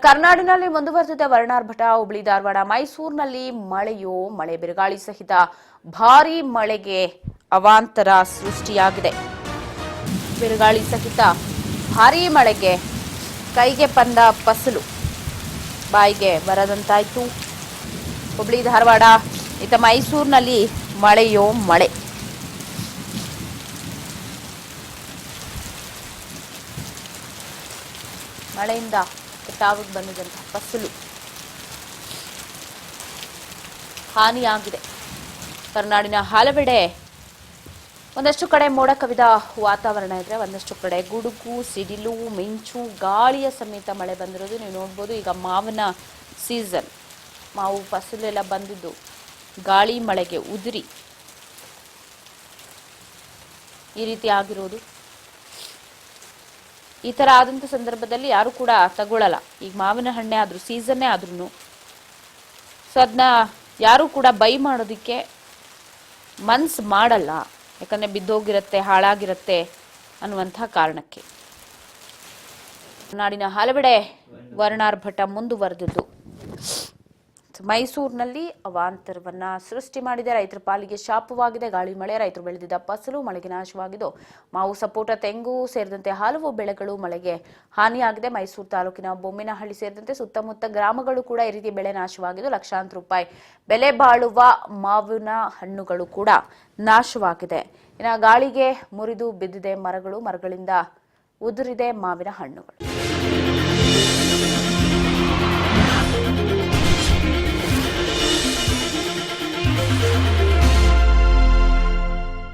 ಕರ್ನಾಡಿನಲ್ಲಿ ಮುಂದುವರೆದಿದೆ ವರ್ಣಾರ್ಭಟ. ಹುಬ್ಳಿ ಧಾರವಾಡ ಮೈಸೂರಿನಲ್ಲಿ ಮಳೆ ಬಿರುಗಾಳಿ ಸಹಿತ ಭಾರೀ ಮಳೆಗೆ ಅವಾಂತರ ಸೃಷ್ಟಿಯಾಗಿದೆ. ಬಿರುಗಾಳಿ ಸಹಿತ ಭಾರೀ ಮಳೆಗೆ ಕೈಗೆ ಬಂದ ಫಸಲು ಬಾಯಿಗೆ ಬರದಂತಾಯ್ತು. ಹುಬ್ಳಿ ಧಾರವಾಡ ಇತ್ತ ಮೈಸೂರಿನಲ್ಲಿ ಮಳೆ. ಮಳೆಯಿಂದ ಕಟಾವಿಗೆ ಬಂದಿದ್ದಂತಹ ಫಸಲು ಹಾನಿಯಾಗಿದೆ. ಕರ್ನಾಡಿನ ಹಲವೆಡೆ ಒಂದಷ್ಟು ಕಡೆ ಮೋಡ ಕವಿದ ವಾತಾವರಣ ಇದ್ರೆ, ಒಂದಷ್ಟು ಕಡೆ ಗುಡುಗು, ಸಿಡಿಲು, ಮಿಂಚು, ಗಾಳಿಯ ಸಮೇತ ಮಳೆ ಬಂದಿರೋದು ನೀವು ನೋಡ್ಬೋದು. ಈಗ ಮಾವಿನ ಸೀಸನ್, ಮಾವು ಫಸಲೆಲ್ಲ ಬಂದಿದ್ದು ಗಾಳಿ ಮಳೆಗೆ ಉದುರಿ ಈ ರೀತಿ ಆಗಿರೋದು. ಈ ತರ ಆದಂತ ಸಂದರ್ಭದಲ್ಲಿ ಯಾರು ಕೂಡ ತಗೊಳ್ಳಲ್ಲ. ಈಗ ಮಾವಿನ ಹಣ್ಣೆ ಆದ್ರೂ, ಸೀಸನ್ನೇ ಆದ್ರೂ ಸೊ ಅದನ್ನ ಯಾರು ಕೂಡ ಬೈ ಮಾಡೋದಿಕ್ಕೆ ಮನ್ಸು ಮಾಡಲ್ಲ. ಯಾಕಂದ್ರೆ ಬಿದ್ದೋಗಿರತ್ತೆ, ಹಾಳಾಗಿರತ್ತೆ ಅನ್ನುವಂಥ ಕಾರಣಕ್ಕೆ. ನಾಡಿನ ಹಲವೆಡೆ ವರ್ಣಾರ್ಭಟ ಮುಂದುವರೆದಿದ್ದು ಮೈಸೂರಿನಲ್ಲಿ ಅವಾಂತರವನ್ನ ಸೃಷ್ಟಿ ಮಾಡಿದೆ. ರೈತರ ಪಾಲಿಗೆ ಶಾಪವಾಗಿದೆ ಗಾಳಿ ಮಳೆ. ರೈತರು ಬೆಳೆದಿದ್ದ ಫಸಲು ಮಳೆಗೆ ನಾಶವಾಗಿದ್ದು ಮಾವು, ಸಪೋಟ, ತೆಂಗು ಸೇರಿದಂತೆ ಹಲವು ಬೆಳೆಗಳು ಮಳೆಗೆ ಹಾನಿಯಾಗಿದೆ. ಮೈಸೂರು ತಾಲೂಕಿನ ಬೊಮ್ಮಿನಹಳ್ಳಿ ಸೇರಿದಂತೆ ಸುತ್ತಮುತ್ತ ಗ್ರಾಮಗಳು ಕೂಡ ಈ ರೀತಿ ಬೆಳೆ ನಾಶವಾಗಿದ್ದು ಲಕ್ಷಾಂತರ ರೂಪಾಯಿ ಬೆಲೆ ಬಾಳುವ ಮಾವಿನ ಹಣ್ಣುಗಳು ಕೂಡ ನಾಶವಾಗಿದೆ. ಇನ್ನು ಗಾಳಿಗೆ ಮುರಿದು ಬಿದ್ದಿದೆ ಮರಗಳಿಂದ ಉದುರಿದೆ ಮಾವಿನ ಹಣ್ಣುಗಳು.